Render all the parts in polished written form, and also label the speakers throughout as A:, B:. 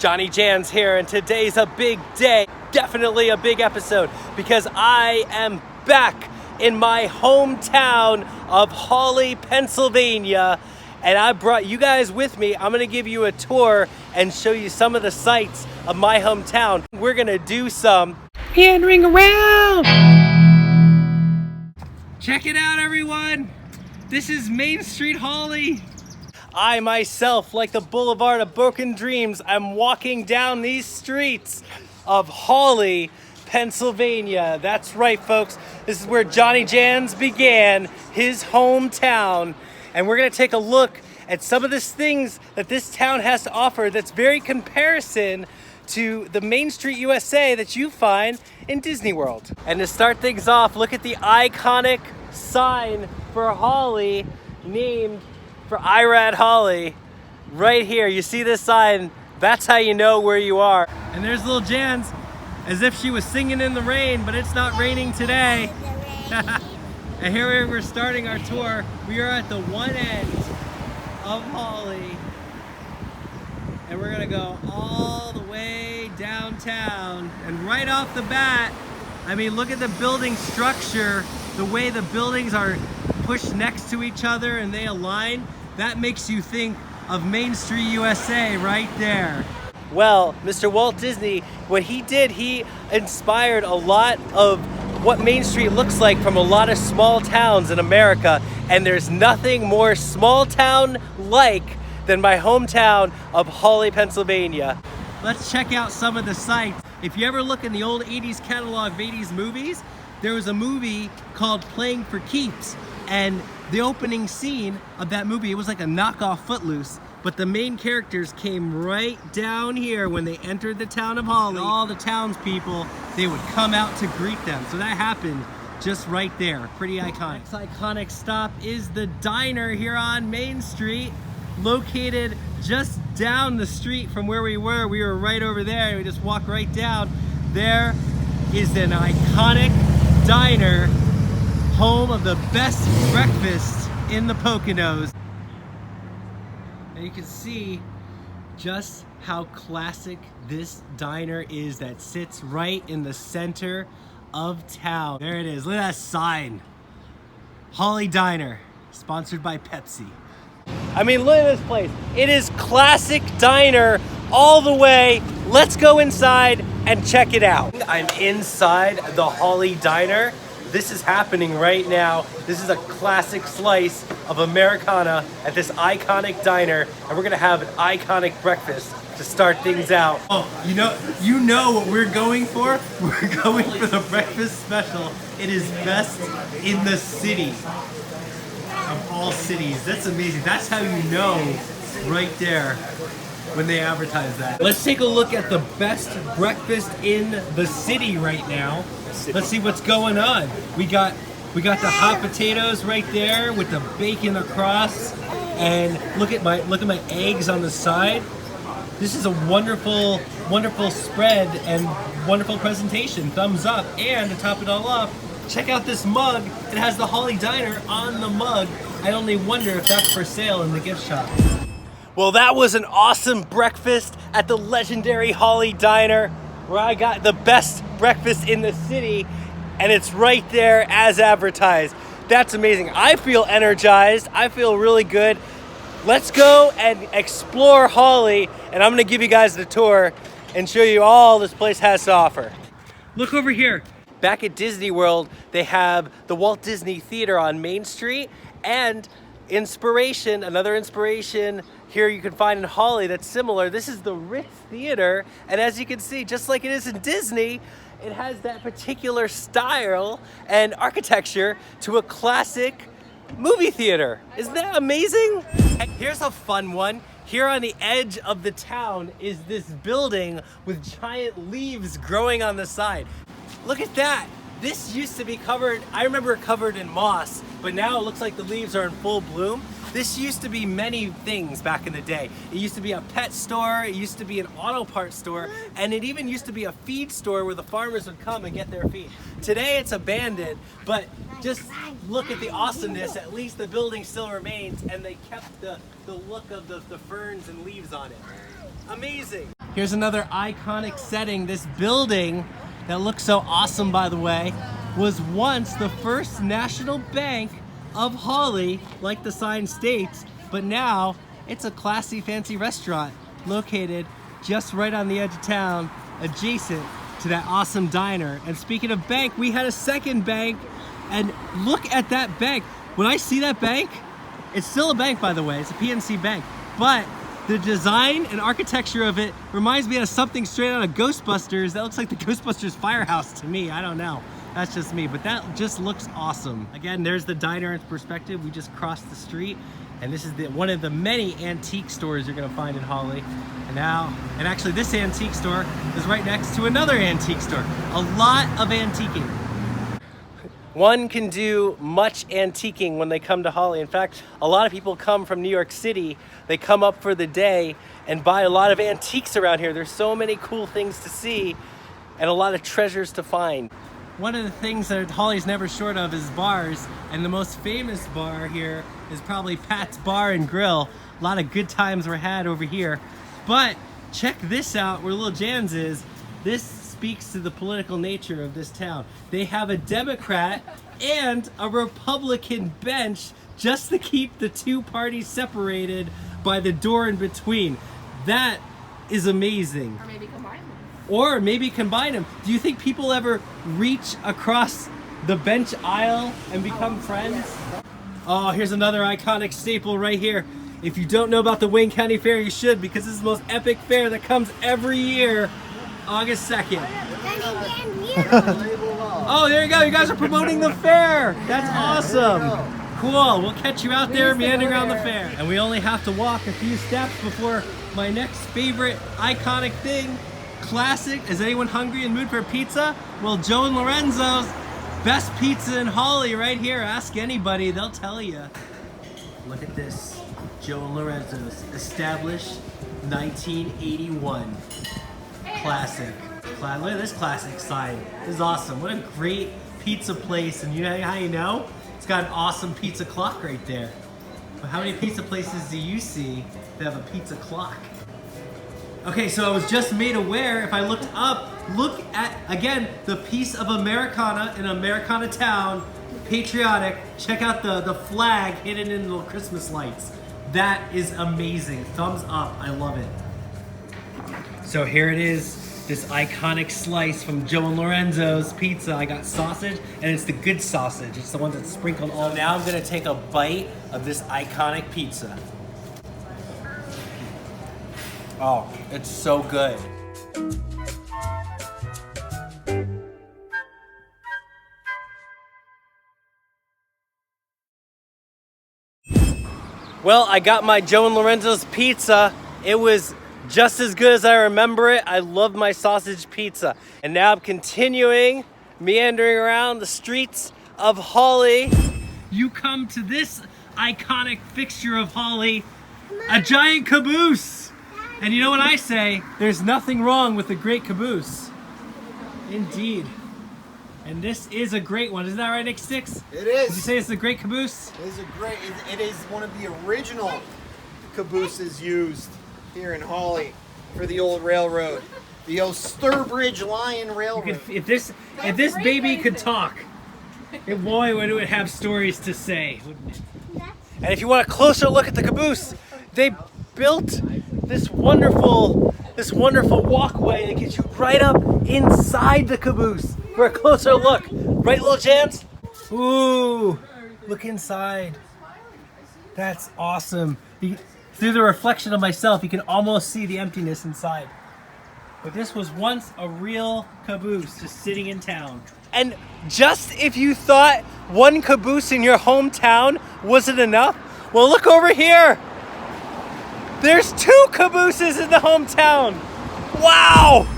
A: JohnnyJans here, and today's a big day, definitely a big episode, because I am back in my hometown of Hawley, Pennsylvania, and I brought you guys with me. I'm gonna give you a tour and show you some of the sights of my hometown. We're gonna do some meandering around. Check it out, everyone. This is Main Street Hawley. I myself, like the Boulevard of Broken Dreams, I'm walking down these streets of Hawley, Pennsylvania. That's right, folks. This is where JohnnyJans began, his hometown. And we're gonna take a look at some of the things that this town has to offer that's very comparison to the Main Street USA that you find in Disney World. And to start things off, look at the iconic sign for Hawley, named for Irad Hawley, right here. You see this sign, that's how you know where you are. And there's little Jans, as if she was singing in the rain, but it's not raining today. And here we're starting our tour. We are at the one end of Hawley, and we're gonna go all the way downtown. And right off the bat, I mean, look at the building structure, the way the buildings are pushed next to each other and they align. That makes you think of Main Street USA right there. Well, Mr. Walt Disney, what he did, he inspired a lot of what Main Street looks like from a lot of small towns in America, and there's nothing more small town like than my hometown of Hawley, Pennsylvania. Let's check out some of the sights. If you ever look in the old 80s catalog of 80s movies, there was a movie called Playing for Keeps, and the opening scene of that movie, it was like a knockoff Footloose, but the main characters came right down here when they entered the town of Hawley. All the townspeople, they would come out to greet them. So that happened just right there. Pretty iconic. Next iconic stop is the diner here on Main Street, located just down the street from where we were. We were right over there, and we just walked right down. There is an iconic diner, home of the best breakfast in the Poconos. And you can see just how classic this diner is that sits right in the center of town. There it is, look at that sign. Hawley Diner, sponsored by Pepsi. I mean, look at this place. It is classic diner all the way. Let's go inside and check it out. I'm inside the Hawley Diner. This is happening right now. This is a classic slice of Americana at this iconic diner, and we're gonna have an iconic breakfast to start things out. Oh, you know what we're going for? We're going for the breakfast special. It is best in the city of all cities. That's amazing. That's how you know right there when they advertise that. Let's take a look at the best breakfast in the city right now. Let's see what's going on. We got the hot potatoes right there with the bacon across, and look at my eggs on the side. This is a wonderful spread and wonderful presentation. Thumbs up. And to top it all off, check out this mug. It has the Hawley Diner on the mug. I only wonder if that's for sale in the gift shop. Well, that was an awesome breakfast at the legendary Hawley Diner, where I got the best breakfast in the city, and it's right there as advertised. That's amazing. I feel energized. I feel really good. Let's go and explore Hawley, and I'm gonna give you guys the tour and show you all this place has to offer. Look over here. Back at Disney World, they have the Walt Disney Theater on Main Street, and another inspiration here you can find in Hawley that's similar. This is the Ritz Theater, and as you can see, just like it is in Disney, it has that particular style and architecture to a classic movie theater. Isn't that amazing? And here's a fun one. Here on the edge of the town is this building with giant leaves growing on the side. Look at that. This used to be covered, I remember it covered in moss, but now it looks like the leaves are in full bloom. This used to be many things back in the day. It used to be a pet store, it used to be an auto parts store, and it even used to be a feed store where the farmers would come and get their feed. Today it's abandoned, but just look at the awesomeness. At least the building still remains, and they kept the look of the ferns and leaves on it. Amazing. Here's another iconic setting. This building that looks so awesome, by the way, was once the first national bank of Hawley, like the sign states, but now it's a classy, fancy restaurant located just right on the edge of town, adjacent to that awesome diner. And speaking of bank, we had a second bank, and look at that bank. When I see that bank, it's still a bank, by the way, it's a PNC bank, but the design and architecture of it reminds me of something straight out of Ghostbusters. That looks like the Ghostbusters firehouse to me. I don't know. That's just me, but that just looks awesome. Again, there's the diner in perspective. We just crossed the street, and this is one of the many antique stores you're gonna find in Hawley. And actually this antique store is right next to another antique store. A lot of antiquing. One can do much antiquing when they come to Hawley. In fact, a lot of people come from New York City. They come up for the day and buy a lot of antiques around here. There's so many cool things to see and a lot of treasures to find. One of the things that Hawley's never short of is bars, and the most famous bar here is probably Pat's Bar and Grill. A lot of good times were had over here. But check this out, where Little Jans is. This speaks to the political nature of this town. They have a Democrat and a Republican bench just to keep the two parties separated by the door in between. That is amazing.
B: Or maybe combine them.
A: Or maybe combine them. Do you think people ever reach across the bench aisle and become friends? Oh, here's another iconic staple right here. If you don't know about the Wayne County Fair, you should, because this is the most epic fair that comes every year, August 2nd. Oh, there you go. You guys are promoting the fair. That's awesome. Cool. We'll catch you out there meandering around the fair. And we only have to walk a few steps before my next favorite iconic thing. Classic. Is anyone hungry and mood for pizza? Well, Joe and Lorenzo's best pizza in Hawley right here. Ask anybody, they'll tell you. Look at this. Joe and Lorenzo's, established 1981. Classic. Look at this classic sign. This is awesome. What a great pizza place. And you know how you know? It's got an awesome pizza clock right there. But how many pizza places do you see that have a pizza clock? Okay, so I was just made aware, if I looked up, look at, again, the piece of Americana in Americana Town, patriotic. Check out the flag hidden in the Christmas lights. That is amazing. Thumbs up, I love it. So here it is, this iconic slice from Joe and Lorenzo's pizza. I got sausage, and it's the good sausage. It's the one that's sprinkled all. Now I'm gonna take a bite of this iconic pizza. Oh, it's so good. Well, I got my Joe and Lorenzo's pizza. It was just as good as I remember it. I love my sausage pizza. And now I'm continuing meandering around the streets of Hawley. You come to this iconic fixture of Hawley, a giant caboose. And you know what I say? There's nothing wrong with a great caboose. Indeed. And this is a great one. Isn't that right, Nick Sticks?
C: It is.
A: Did you say it's a great caboose?
C: It is it is one of the original cabooses used here in Hawley for the old railroad. The old Sturbridge Lion Railroad.
A: If this baby could talk, boy, would it have stories to say, wouldn't it? And if you want a closer look at the caboose, they built this wonderful walkway that gets you right up inside the caboose for a closer look. Right, Little Jans? Ooh, look inside. That's awesome. Through the reflection of myself, you can almost see the emptiness inside. But this was once a real caboose just sitting in town. And just if you thought one caboose in your hometown wasn't enough, well, look over here. There's 2 cabooses in the hometown. Wow!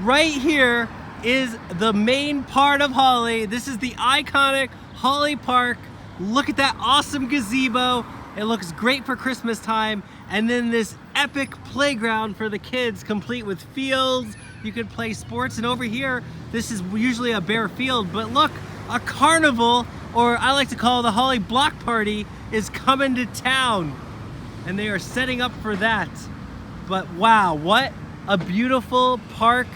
A: Right here is the main part of Hawley. This is the iconic Hawley Park. Look at that awesome gazebo. It looks great for Christmas time. And then this epic playground for the kids, complete with fields. You could play sports. And over here, this is usually a bare field, but look, a carnival, or I like to call it the Hawley Block Party, is coming to town. And they are setting up for that. But wow, what a beautiful park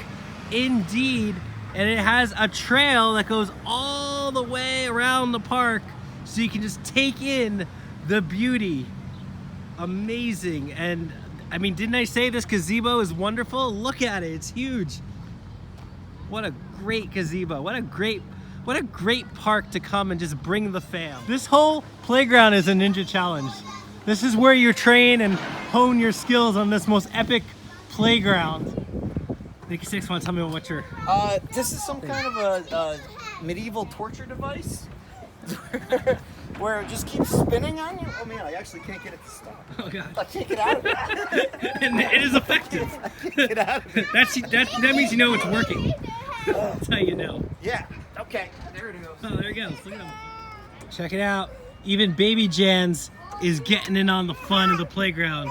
A: indeed. And it has a trail that goes all the way around the park so you can just take in the beauty. Amazing. And I mean, didn't I say this gazebo is wonderful? Look at it, it's huge. What a great gazebo. What a great park to come and just bring the fam. This whole playground is a ninja challenge. This is where you train and hone your skills on this most epic playground. Nikki Six, want to tell me what you're...
C: This is some kind of a medieval torture device where it just keeps spinning on you. Oh man, I actually can't get it to stop.
A: Oh god.
C: I can't get out of it.
A: And it is effective.
C: I can't get out of it.
A: That means you know it's working. That's how you know.
C: Yeah, okay, there it goes.
A: Oh, there it goes. Look at him. Check it out. Even Baby Jans is getting in on the fun of the playground.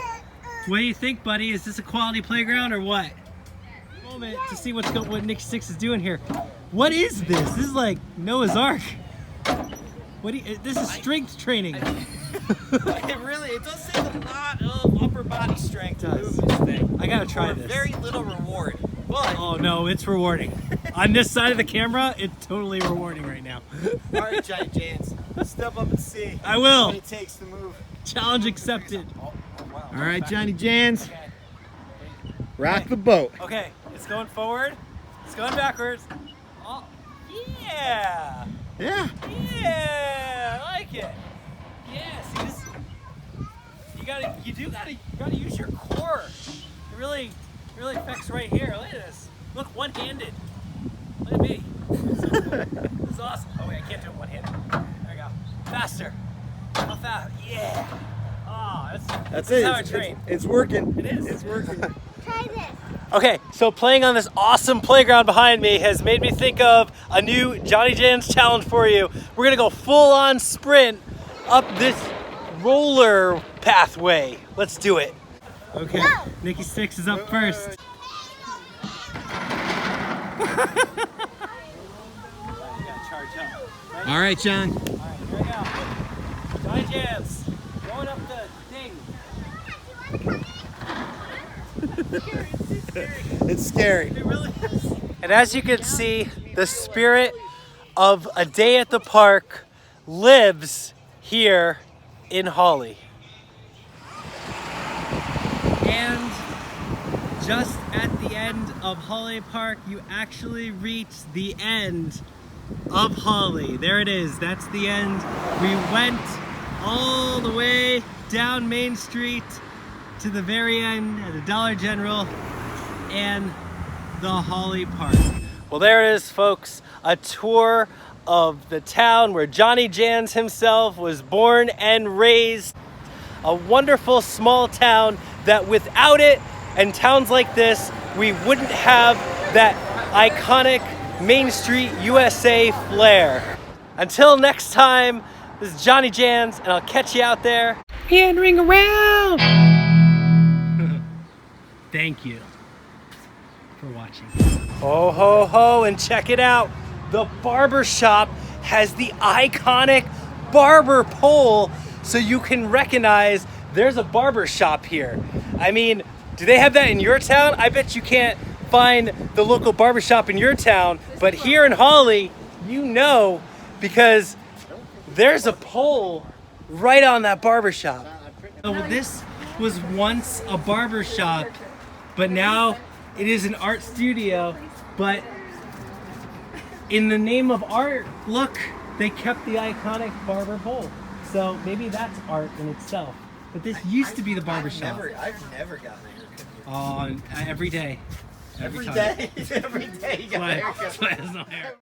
A: What do you think, buddy? Is this a quality playground or what? Moment to see what Nikki Six is doing here. What is this? This is like Noah's Ark. This is strength training.
C: It does take a lot of upper body strength to move this thing.
A: I gotta try this.
C: Very little reward, but
A: oh no, it's rewarding. On this side of the camera, it's totally rewarding right now.
C: All right, JohnnyJans, step up and see.
A: I will.
C: What it takes to move.
A: Challenge accepted.
C: Oh, wow. All right, JohnnyJans, rock the boat.
A: Okay, it's going forward. It's going backwards. Oh, yeah.
C: Yeah.
A: Yeah, I like it. Yeah, see this? You gotta use your core. It really affects right here. Look at this. Look, one-handed. Look at me. This is awesome. Oh wait, I can't do it one-handed. There we go. Faster. How fast? Yeah. Oh, that's
C: it.
A: how I train.
C: It's working.
A: It is.
C: It's working.
B: Try this.
A: Okay, so playing on this awesome playground behind me has made me think of a new JohnnyJans challenge for you. We're gonna go full-on sprint up this roller pathway. Let's do it. Okay, Nikki Six is up first.
C: All right, John.
A: All right, here we go. JohnnyJans, going up the thing.
C: It's scary.
A: It really is. And as you can see, the spirit of a day at the park lives here in Hawley. And just at the end of Hawley Park, you actually reach the end of Hawley. There it is, that's the end. We went all the way down Main Street to the very end at the Dollar General and the Hawley Park. Well, there it is, folks, a tour of the town where JohnnyJans himself was born and raised. A wonderful small town that without it and towns like this, we wouldn't have that iconic Main Street USA flair. Until next time, this is JohnnyJans, and I'll catch you out there meandering around. Thank you for watching. Ho, ho, ho, and check it out. The barber shop has the iconic barber pole so you can recognize there's a barber shop here. I mean, do they have that in your town? I bet you can't find the local barber shop in your town, but here in Hawley, you know, because there's a pole right on that barber shop. So this was once a barber shop, but now it is an art studio. But in the name of art, look, they kept the iconic barber pole. So maybe that's art in itself. But this used to be the barber shop.
C: I've never gotten a haircut.
A: Oh, every day.
C: Every day? Every day you got a haircut.
A: That's why there's no hair.